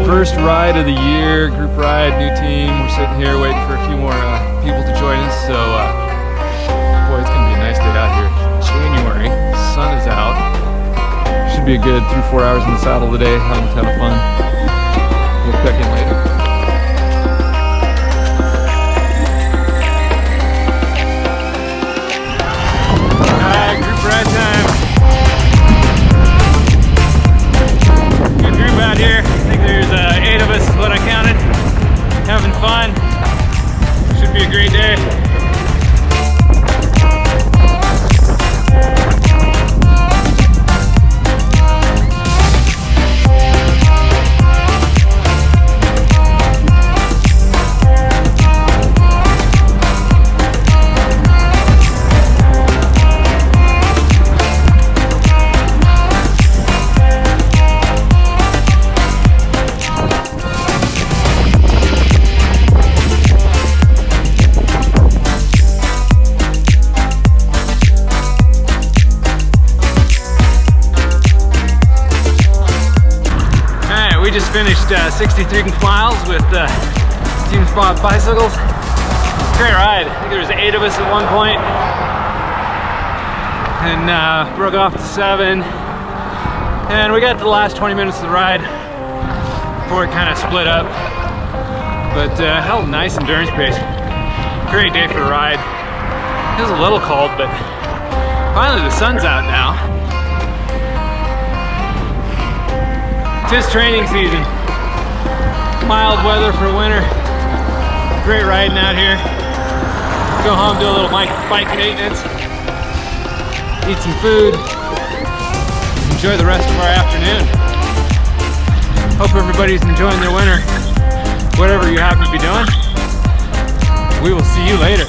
First ride of the year, group ride, new team. We're sitting here waiting for a few more people to join us. So, boy, it's gonna be a nice day out here. January, sun is out. Should be a good 3-4 hours in the saddle today, having a ton of fun. We'll check in later. Alright, group ride time. Good group out here. I think there's 8 of us is what I counted. Having fun. Should be a great day. We just finished 63 miles with Team Spot bicycles. Great ride. I think there was 8 of us at one point, and broke off to 7. And we got to the last 20 minutes of the ride before it kind of split up. But held a nice endurance pace. Great day for a ride. It was a little cold, but finally the sun's out now. Tis training season. Mild weather for winter. Great riding out here. Go home, do a little bike maintenance. Eat some food. Enjoy the rest of our afternoon. Hope everybody's enjoying their winter. Whatever you happen to be doing. We will see you later.